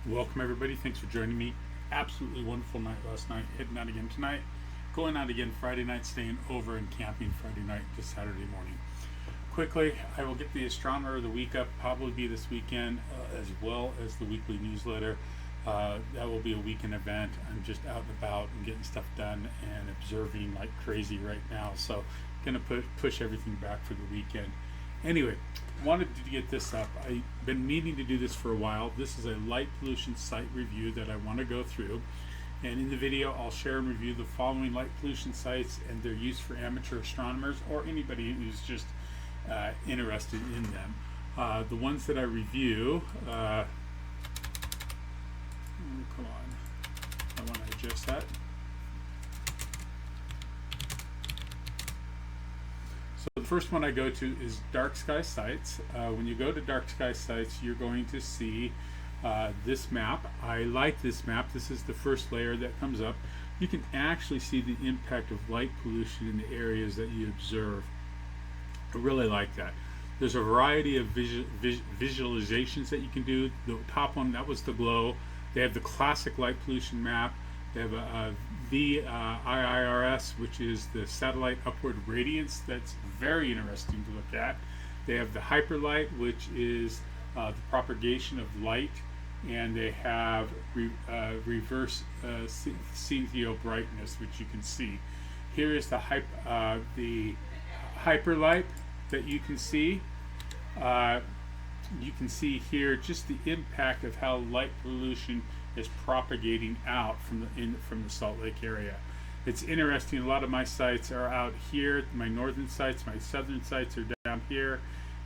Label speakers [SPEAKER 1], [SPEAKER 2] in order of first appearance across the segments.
[SPEAKER 1] Welcome everybody. Thanks for joining me. Absolutely wonderful night last night. Heading out again tonight. Going out again Friday night. Staying over and camping Friday night to Saturday morning. Quickly, I will get the Astronomer of the Week up. Probably be this weekend, as well as the weekly newsletter. That will be a weekend event. I'm just out and about and getting stuff done and observing like crazy right now. So, gonna push everything back for the weekend. Anyway, wanted to get this up. I've been meaning to do this for a while. This is a light pollution site review that I want to go through. And in the video, I'll share and review the following light pollution sites and their use for amateur astronomers or anybody who's just interested in them. The ones that I review, come on, I want to adjust that. So the first one I go to is DarkSkySites. When you go to DarkSkySites, you're going to see this map. I like this map. This is the first layer that comes up. You can actually see the impact of light pollution in the areas that you observe. I really like that. There's a variety of visualizations that you can do. The top one, that was the glow. They have the classic light pollution map. They have a VIRS, which is the satellite upward radiance. That's very interesting to look at. They have the hyperlight, which is the propagation of light, and they have reverse cynthio brightness, which you can see. Here is the hyperlight that you can see. You can see here just the impact of how light pollution is propagating out from the Salt Lake area. It's interesting. A lot of my sites are out here. My northern sites, my southern sites are down here.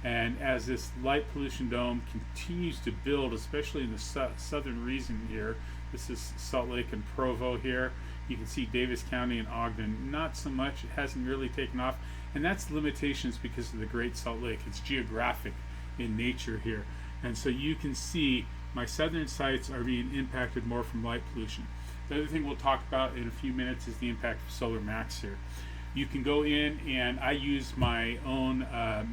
[SPEAKER 1] And as this light pollution dome continues to build, especially in the southern region here, this is Salt Lake and Provo here. You can see Davis County and Ogden. Not so much. It hasn't really taken off. And that's limitations because of the Great Salt Lake. It's geographic in nature here. And so you can see my southern sites are being impacted more from light pollution. The other thing we'll talk about in a few minutes is the impact of solar max here. You can go in, and I use my own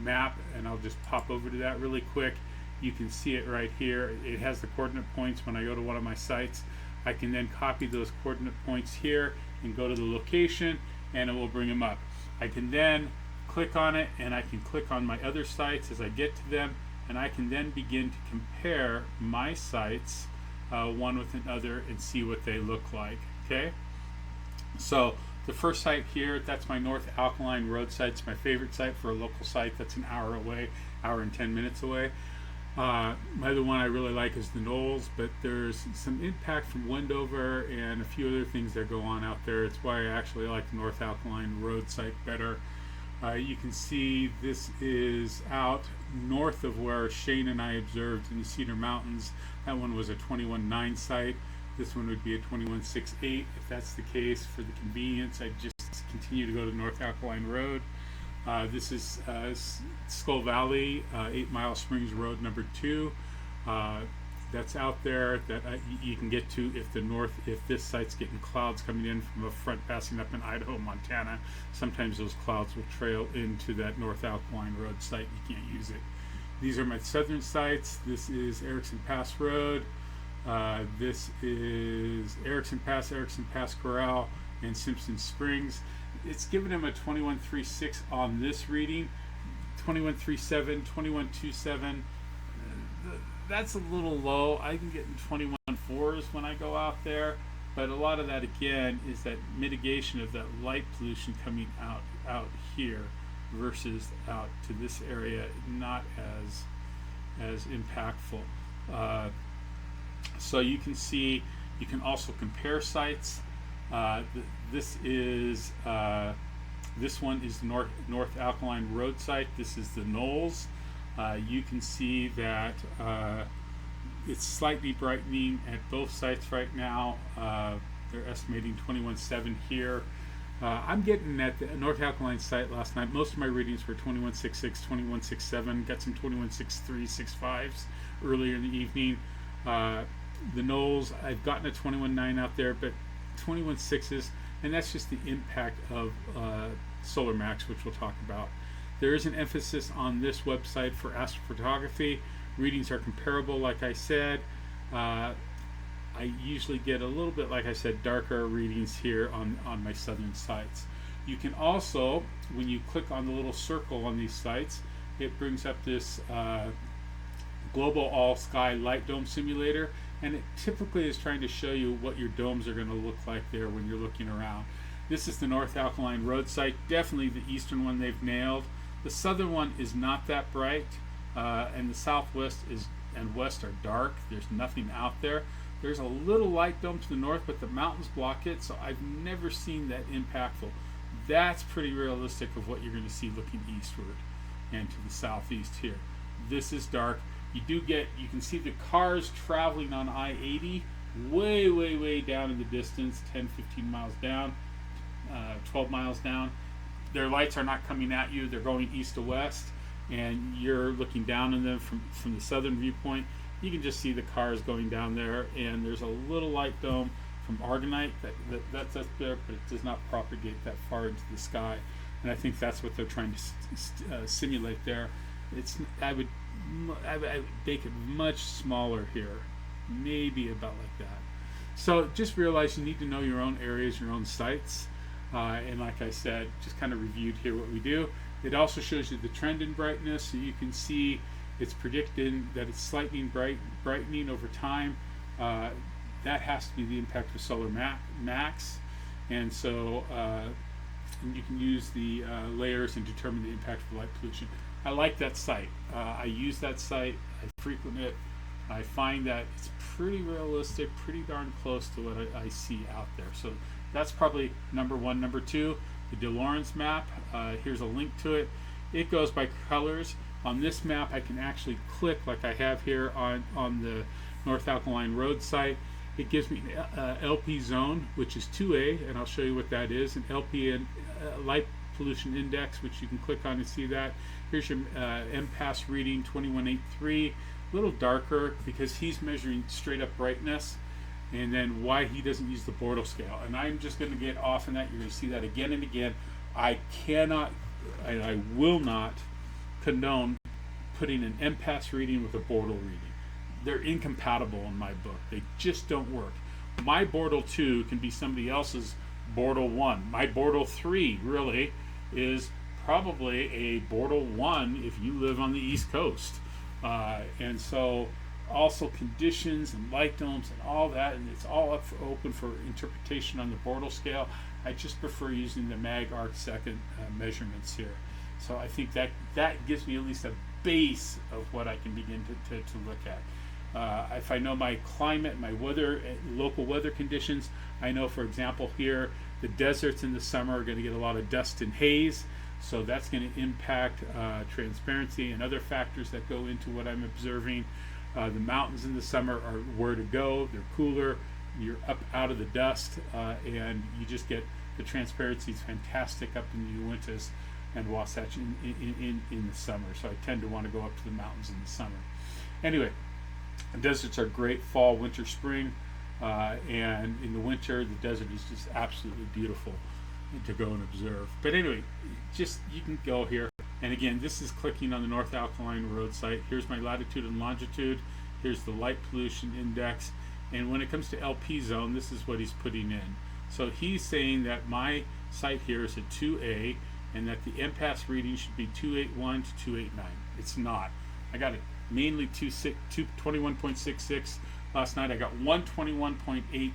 [SPEAKER 1] map, and I'll just pop over to that really quick. You can see it right here. It has the coordinate points when I go to one of my sites. I can then copy those coordinate points here and go to the location, and it will bring them up. I can then click on it, and I can click on my other sites as I get to them, and I can then begin to compare my sites one with another and see what they look like. Okay, so the first site here, that's my North Alkaline Road site. It's my favorite site for a local site. That's an hour away, hour and 10 minutes away. My other one I really like is the Knolls, but there's some impact from Wendover and a few other things that go on out there. It's why I actually like the North Alkaline Road site better. You can see this is out north of where Shane and I observed in the Cedar Mountains. That one was a 21.9 site. This one would be a 21.68. If that's the case, for the convenience, I'd just continue to go to North Alkaline Road. This is Skull Valley, 8 Mile Springs Road number 2. That's out there that you can get to if this site's getting clouds coming in from a front passing up in Idaho, Montana. Sometimes those clouds will trail into that North Alkaline Road site. You can't use it. These are my southern sites. This is Erickson Pass Road. This is Erickson Pass Corral, and Simpson Springs. It's given him a 21.36 on this reading, 21.37, 21.27. That's a little low. I can get in 21.4s when I go out there, but a lot of that again is that mitigation of that light pollution coming out here versus out to this area, not as impactful. So you can see, you can also compare sites. This one is the North Alkaline Road site. This is the Knolls. You can see that it's slightly brightening at both sites right now. They're estimating 21.7 here. I'm getting at the North Alkaline site last night. Most of my readings were 21.66, 21.67. Got some 21.63, 65s earlier in the evening. The Knolls, I've gotten a 21.9 out there, but 21.6s, and that's just the impact of solar max, which we'll talk about. There is an emphasis on this website for astrophotography. Readings are comparable, like I said. I usually get a little bit, like I said, darker readings here on my southern sites. You can also, when you click on the little circle on these sites, it brings up this global all sky light dome simulator, and it typically is trying to show you what your domes are going to look like there when you're looking around. This is the North Alkaline Road site, definitely the eastern one they've nailed. The southern one is not that bright, and the southwest and west are dark. There's nothing out there. There's a little light dome to the north, but the mountains block it, so I've never seen that impactful. That's pretty realistic of what you're going to see looking eastward and to the southeast here. This is dark. You can see the cars traveling on I-80 way down in the distance, 10, 15 miles down, 12 miles down. Their lights are not coming at you. They're going east to west, and you're looking down on them from the southern viewpoint. You can just see the cars going down there, and there's a little light dome from Argonite that's up there, but it does not propagate that far into the sky. And I think that's what they're trying to simulate there. I would make it much smaller here, maybe about like that. So just realize you need to know your own areas, your own sites, and like I said, just kind of reviewed here what we do. It also shows you the trend in brightness, so you can see it's predicting that it's slightly brightening over time. That has to be the impact of solar max, and so and you can use the layers and determine the impact of light pollution. I like that site. I use that site. I frequent it. I find that it's pretty realistic, pretty darn close to what I see out there. So that's probably number one. Number two, the DLorenz map. Here's a link to it. It goes by colors. On this map, I can actually click, like I have here on the North Alkaline Road site. It gives me an LP zone, which is 2A, and I'll show you what that is. An LP and light pollution index, which you can click on and see that. Here's your MPass reading 2183, a little darker because he's measuring straight up brightness, and then why he doesn't use the Bortle scale. And I'm just going to get off on that. You're going to see that again and again. I cannot, and I will not condone putting an MPass reading with a Bortle reading. They're incompatible in my book. They just don't work. My Bortle 2 can be somebody else's Bortle 1. My Bortle 3 really is probably a Bortle 1 if you live on the East Coast. And so also conditions and light domes and all that, and it's all open for interpretation on the Bortle scale. I just prefer using the mag arc second measurements here. So I think that gives me at least a base of what I can begin to look at. If I know my climate, my weather, local weather conditions, I know, for example, here the deserts in the summer are going to get a lot of dust and haze, so that's going to impact transparency and other factors that go into what I'm observing. The mountains in the summer are where to go. They're cooler. You're up out of the dust, and you just get the transparency is fantastic up in the Uintas and Wasatch in the summer. So I tend to want to go up to the mountains in the summer. Anyway, the deserts are great fall, winter, spring, and in the winter the desert is just absolutely beautiful to go and observe. But anyway, just you can go here, and again, this is clicking on the North Alkaline Road site. Here's my latitude and longitude. Here's the light pollution index, and when it comes to LP zone, this is what he's putting in. So he's saying that my site here is a 2A, and that the MPass reading should be 281 to 289. It's not. I got it mainly 21.66 last night. I got 121.82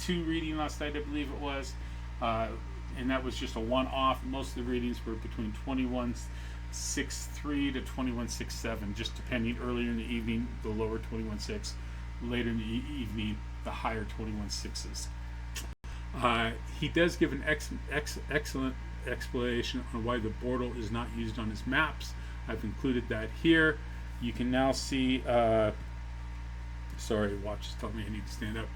[SPEAKER 1] reading last night, I believe it was, and that was just a one-off. Most of the readings were between 21.63 to 21.67, just depending. Earlier in the evening, the lower 21.6. Later in the evening, the higher 21.6s. He does give an excellent explanation on why the Bortle is not used on his maps. I've included that here. You can now see, sorry, watch is telling me I need to stand up.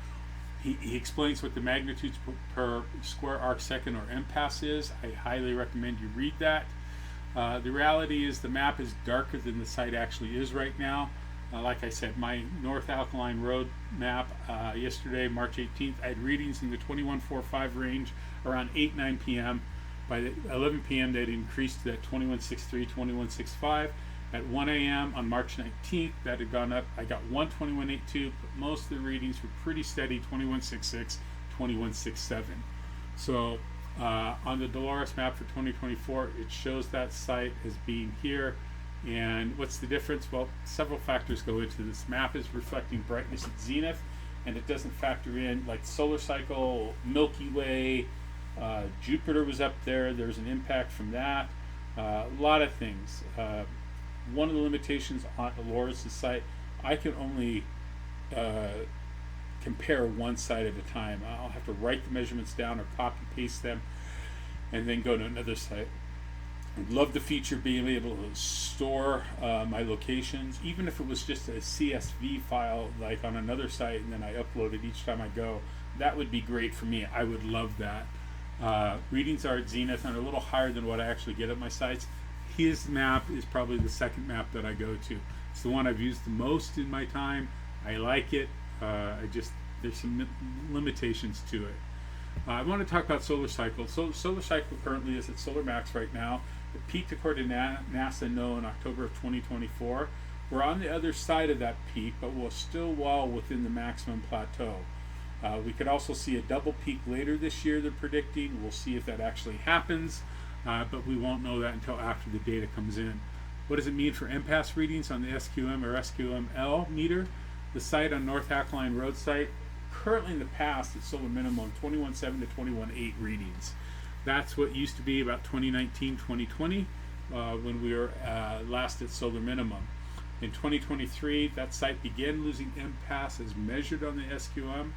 [SPEAKER 1] He explains what the magnitudes per square arc second, or MPass, is. I highly recommend you read that. The reality is the map is darker than the site actually is right now. Like I said, my North Alkaline Road map yesterday, March 18th, I had readings in the 21.45 range around 8-9 p.m. By the 11 p.m. they'd increased to that 21.63, 21.65, At 1 a.m. on March 19th, that had gone up. I got 121.82, but most of the readings were pretty steady, 21.66, 21.67. So on the DLorenz map for 2024, it shows that site as being here. And what's the difference? Well, several factors go into this. Map is reflecting brightness at zenith, and it doesn't factor in like solar cycle, Milky Way, Jupiter was up there. There's an impact from that. A lot of things. One of the limitations on Lorenz's site, I can only compare one site at a time. I'll have to write the measurements down or copy paste them and then go to another site. I'd love the feature being able to store my locations, even if it was just a CSV file like on another site and then I upload it each time I go. That would be great for me. I would love that. Readings are at zenith and are a little higher than what I actually get at my sites. His map is probably the second map that I go to. It's the one I've used the most in my time. I like it. There's some limitations to it. I want to talk about solar cycle. So solar cycle currently is at solar max right now. It peaked according to NASA in October of 2024. We're on the other side of that peak, but we're still well within the maximum plateau. We could also see a double peak later this year, they're predicting. We'll see if that actually happens. But we won't know that until after the data comes in. What does it mean for MPAS readings on the SQM or SQML meter? The site on North Hackline Road site, currently in the past, it's solar minimum 21.7 to 21.8 readings. That's what used to be about 2019, 2020, when we were last at solar minimum. In 2023, that site began losing MPAS as measured on the SQM.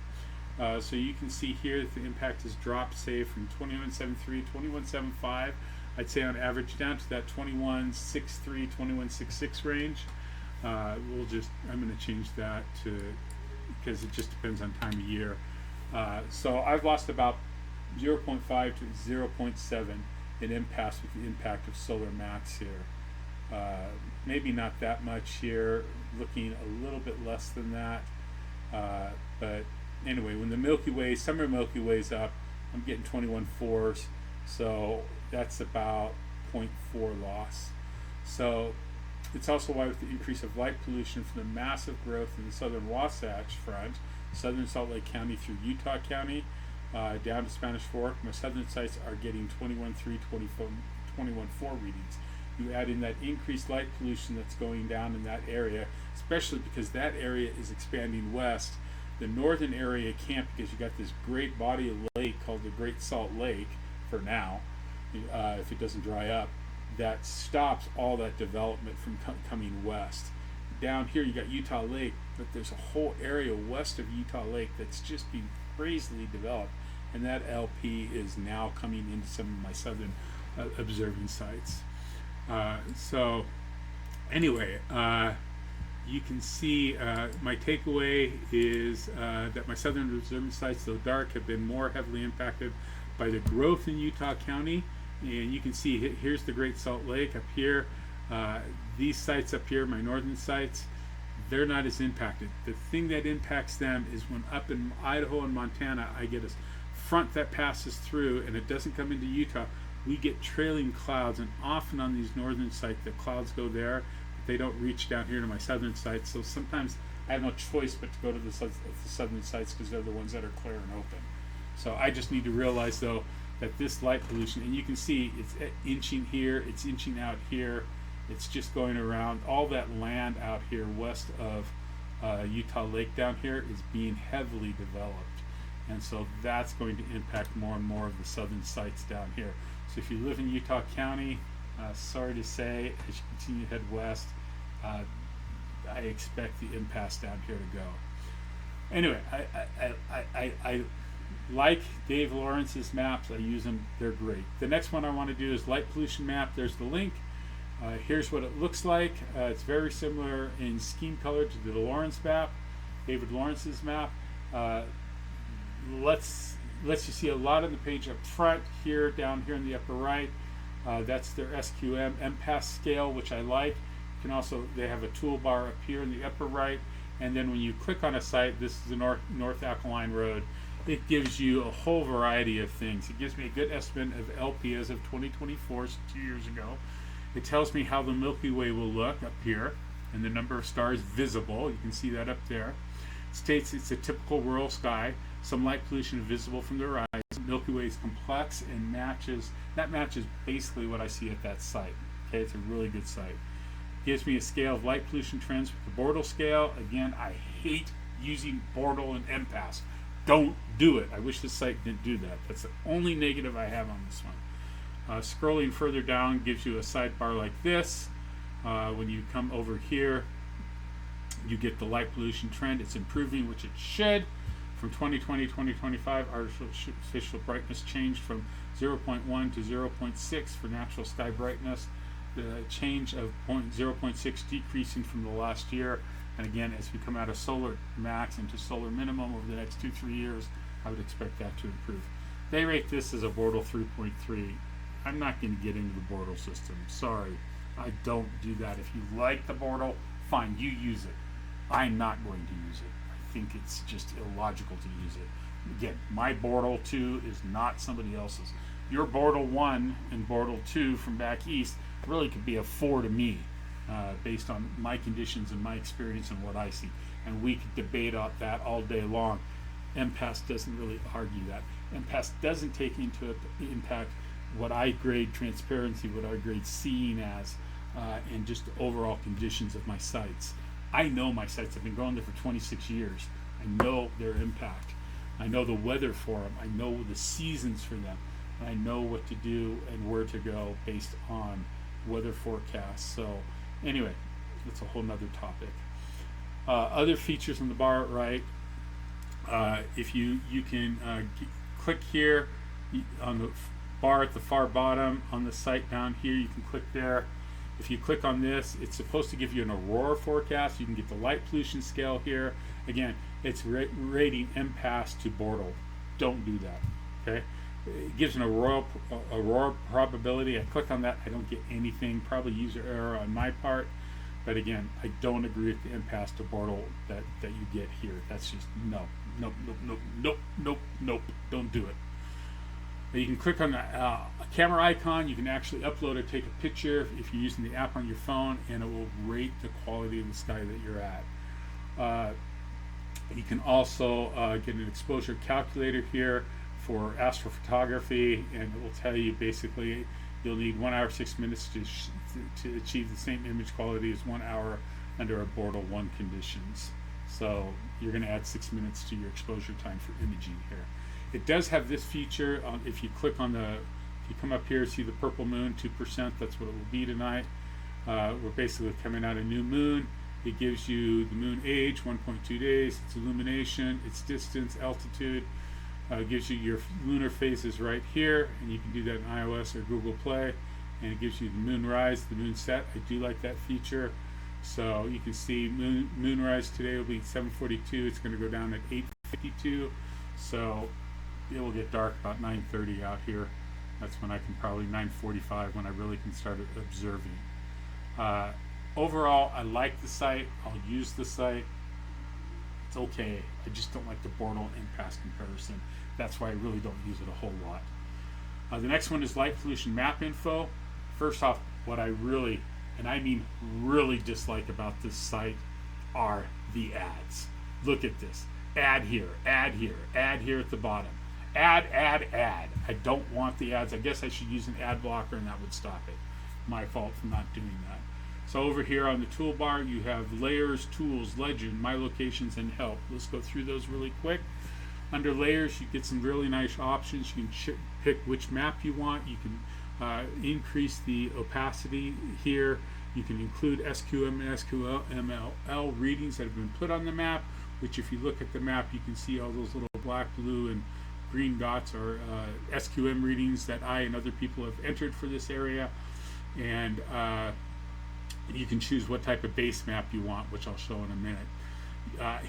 [SPEAKER 1] So you can see here that the impact has dropped, say, from 21.73, 21.75, I'd say on average down to that 21.63, 21.66 range. I'm going to change that because it just depends on time of year. So I've lost about 0.5 to 0.7 in impasse with the impact of solar max here. Maybe not that much here, looking a little bit less than that, but anyway, when the Milky Way, summer Milky Way's up, I'm getting 21.4s, so that's about 0.4 loss. So it's also why with the increase of light pollution from the massive growth in the southern Wasatch Front, southern Salt Lake County through Utah County, down to Spanish Fork, my southern sites are getting 21.3, 21.4 readings. You add in that increased light pollution that's going down in that area, especially because that area is expanding west. The northern area can't, because you got this great body of lake called the Great Salt Lake for now, if it doesn't dry up, that stops all that development from coming west. Down here you got Utah Lake, but there's a whole area west of Utah Lake that's just being crazily developed, and that LP is now coming into some of my southern observing sites. So anyway, you can see my takeaway is that my southern observing sites, though dark, have been more heavily impacted by the growth in Utah County. And you can see here's the Great Salt Lake up here. These sites up here, my northern sites, they're not as impacted. The thing that impacts them is when up in Idaho and Montana, I get a front that passes through and it doesn't come into Utah. We get trailing clouds, and often on these northern sites, the clouds go there, but they don't reach down here to my southern sites. So sometimes I have no choice but to go to the southern sites because they're the ones that are clear and open. So I just need to realize, though, that this light pollution, and you can see it's inching here, it's inching out here, it's just going around. All that land out here west of Utah Lake down here is being heavily developed. And so that's going to impact more and more of the southern sites down here. So if you live in Utah County, sorry to say, as you continue to head west, I expect the impasse down here to go. Anyway, I like Dave Lorenz's maps. I use them, they're great. The next one I want to do is Light Pollution Map. There's the link. Here's what it looks like. It's very similar in scheme color to the Lorenz map, David Lorenz's map. Lets you see a lot on the page up front here, down here in the upper right. That's their SQM MPAS scale, which I like. You can also, they have a toolbar up here in the upper right, and then when you click on a site, this is the North Alkaline Road, it gives you a whole variety of things. It gives me a good estimate of LP as of 2024, so 2 years ago. It tells me how the Milky Way will look up here and the number of stars visible. You can see that up there. It states it's a typical rural sky. Some light pollution is visible from the horizon. Milky Way is complex and matches basically what I see at that site. Okay, it's a really good site. Gives me a scale of light pollution trends with the Bortle scale. Again, I hate using Bortle and MPAS. Don't do it. I wish this site didn't do that. That's the only negative I have on this one. Scrolling further down gives you a sidebar like this. When you come over here, you get the light pollution trend. It's improving, which it should. From 2020 to 2025, artificial brightness changed from 0.1 to 0.6 for natural sky brightness. The change of 0.6 decreasing from the last year. And again, as we come out of solar max into solar minimum over the next 2-3 years, I would expect that to improve. They rate this as a Bortle 3.3. I'm not going to get into the Bortle system. Sorry, I don't do that. If you like the Bortle, fine, you use it. I'm not going to use it. I think it's just illogical to use it. Again, my Bortle 2 is not somebody else's. Your Bortle 1 and Bortle 2 from back east really could be a 4 to me, based on my conditions and my experience and what I see. And we could debate on that all day long. MPAS doesn't really argue that. MPAS doesn't take into impact what I grade transparency, what I grade seeing as, and just the overall conditions of my sites. I know my sites. I've been going there for 26 years. I know their impact. I know the weather for them. I know the seasons for them. And I know what to do and where to go based on weather forecasts. So anyway, that's a whole nother topic. Other features on the bar right, if you can click here on the bar at the far bottom on the site down here, you can click there. If you click on this, it's supposed to give you an aurora forecast. You can get the light pollution scale here. Again, it's rating MPAS to Bortle. Don't do that. Okay, it gives an aurora probability. I click on that, I don't get anything. Probably user error on my part, but again, I don't agree with the MPAS to Bortle that you get here. That's just no. Don't do it. You can click on the camera icon. You can actually upload or take a picture if you're using the app on your phone, and it will rate the quality of the sky that you're at. You can also get an exposure calculator here for astrophotography, and it will tell you basically you'll need 1 hour 6 minutes to achieve the same image quality as 1 hour under a Bortle 1 conditions. So you're going to add 6 minutes to your exposure time for imaging here. It does have this feature. If you click on if you come up here, see the purple moon, 2%, that's what it will be tonight. We're basically coming out of new moon. It gives you the moon age, 1.2 days, its illumination, its distance, altitude. It gives you your lunar phases right here, and you can do that in iOS or Google Play. And it gives you the moon rise, the moon set. I do like that feature. So you can see moon rise today will be 7:42. It's going to go down at 8:52. So it will get dark about 9:30 out here. That's when I can probably 9:45 when I really can start observing. Overall, I like the site. I'll use the site. It's okay. I just don't like the Bortle and MPAS comparison. That's why I really don't use it a whole lot. The next one is LightPollutionMapInfo. First off, what I really, and I mean really dislike about this site are the ads. Look at this. Ad here, ad here, ad here at the bottom. Ad. I don't want the ads. I guess I should use an ad blocker and that would stop it. My fault for not doing that. So over here on the toolbar, you have layers, tools, legend, my locations, and help. Let's go through those really quick. Under layers, you get some really nice options. You can pick which map you want. You can increase the opacity here. You can include SQM and SQML readings that have been put on the map, which if you look at the map, you can see all those little black, blue, and green dots are SQM readings that I and other people have entered for this area. And you can choose what type of base map you want, which I'll show in a minute.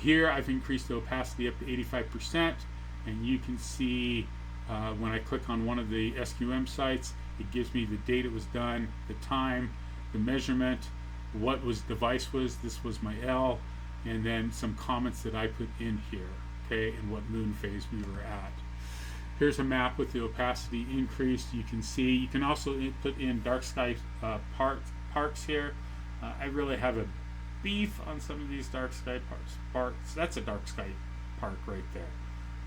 [SPEAKER 1] Here I've increased the opacity up to 85%, and you can see when I click on one of the SQM sites, it gives me the date it was done, the time, the measurement, what device was. This was my L, and then some comments that I put in here, okay, and what moon phase we were at. Here's a map with the opacity increased. You can see, you can also put in dark sky parks here. I really have a beef on some of these dark sky parks. That's a dark sky park right there.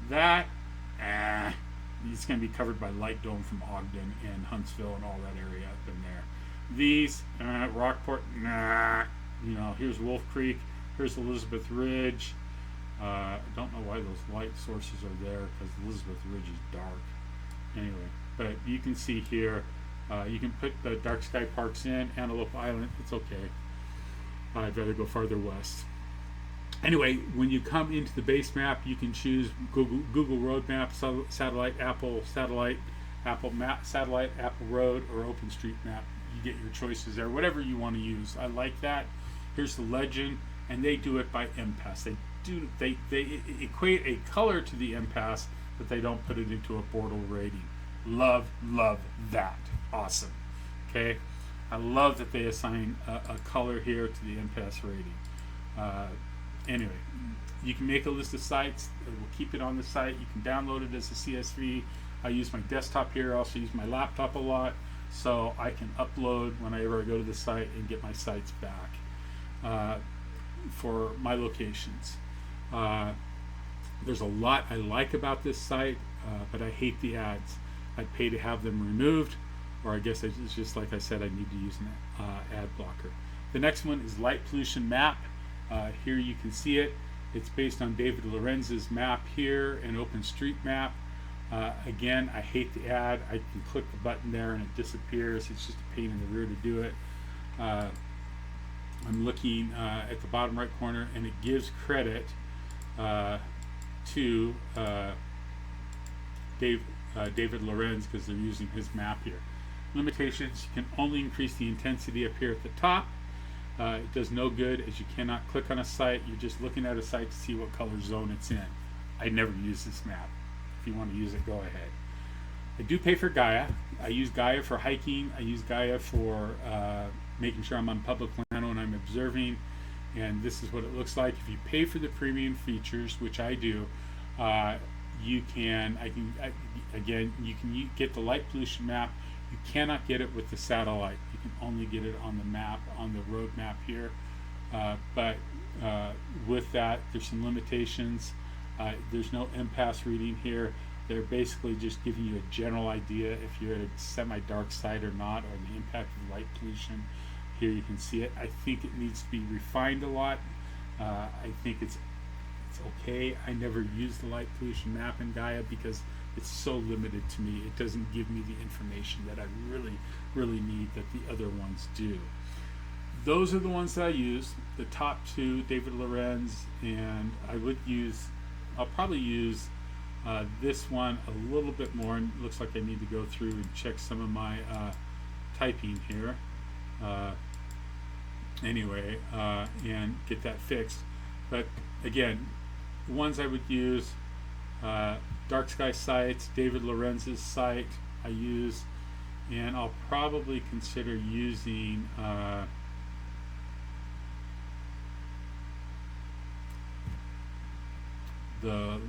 [SPEAKER 1] That, it's going to be covered by light dome from Ogden and Huntsville and all that area up in there. These, Rockport, here's Wolf Creek, here's Elizabeth Ridge. I don't know why those light sources are there, because Elizabeth Ridge is dark. Anyway, but you can see here, you can put the dark sky parks in. Antelope Island, it's okay. I'd rather go farther west. Anyway, when you come into the base map, you can choose Google Road Map, Satellite, Apple Satellite, Apple Map, Satellite, Apple Road, or OpenStreetMap. You get your choices there, whatever you want to use. I like that. Here's the legend, and they do it by MPass. They equate a color to the MPass, but they don't put it into a Bortle rating. Love that. Awesome. Okay, I love that they assign a color here to the MPass rating. Anyway, you can make a list of sites. We'll keep it on the site. You can download it as a CSV. I use my desktop here. I also use my laptop a lot, so I can upload whenever I go to the site and get my sites back for my locations. There's a lot I like about this site, but I hate the ads. I'd pay to have them removed, or I guess it's just like I said, I need to use an ad blocker. The next one is LightPollutionMap. Here you can see it. It's based on David Lorenz's map here and OpenStreetMap. Again, I hate the ad. I can click the button there and it disappears. It's just a pain in the rear to do it. I'm looking at the bottom right corner, and it gives credit to David Lorenz, because they're using his map here. Limitations: you can only increase the intensity up here at the top. It does no good, as you cannot click on a site. You're just looking at a site to see what color zone it's in. I never use this map. If you want to use it, go ahead. I do pay for GAIA. I use GAIA for hiking. I use GAIA for making sure I'm on public land when I'm observing. And this is what it looks like. If you pay for the premium features, which I do, you can get the light pollution map. You cannot get it with the satellite. You can only get it on the map, on the road map here. But with that, there's some limitations. There's no MPass reading here. They're basically just giving you a general idea if you're at a semi-dark site or not, or the impact of light pollution. Here you can see it. I think it needs to be refined a lot. I think it's okay. I never use the light pollution map in GAIA because it's so limited to me. It doesn't give me the information that I really need that the other ones do. Those are the ones that I use. The top two, David Lorenz, and I'll probably use this one a little bit more, and it looks like I need to go through and check some of my typing here. And get that fixed. But again, the ones I would use, DarkSkySites, David Lorenz's site I use, and I'll probably consider using the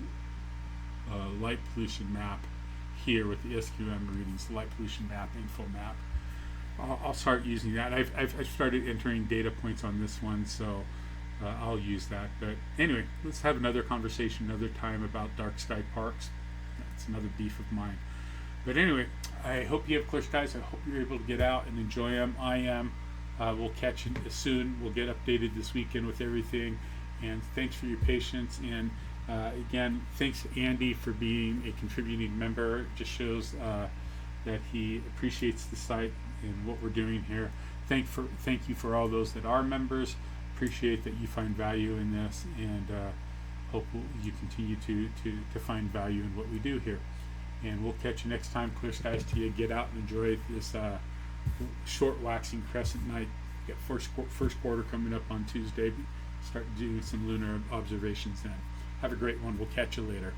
[SPEAKER 1] light pollution map here with the SQM readings, the LightPollutionMapInfo map. I'll start using that. I've started entering data points on this one, so I'll use that. But anyway, let's have another conversation another time about dark sky parks. That's another beef of mine. But anyway, I hope you have clear skies. I hope you're able to get out and enjoy them. I am. We'll catch you soon. We'll get updated this weekend with everything. And thanks for your patience. And again, thanks to Andy for being a contributing member. It just shows that he appreciates the site and what we're doing here. Thank you for all those that are members. Appreciate that you find value in this, and hope you continue to find value in what we do here. And we'll catch you next time. Clear skies to you. Get out and enjoy this short waxing crescent night. Get first quarter coming up on Tuesday. Start doing some lunar observations then. Have a great one. We'll catch you later.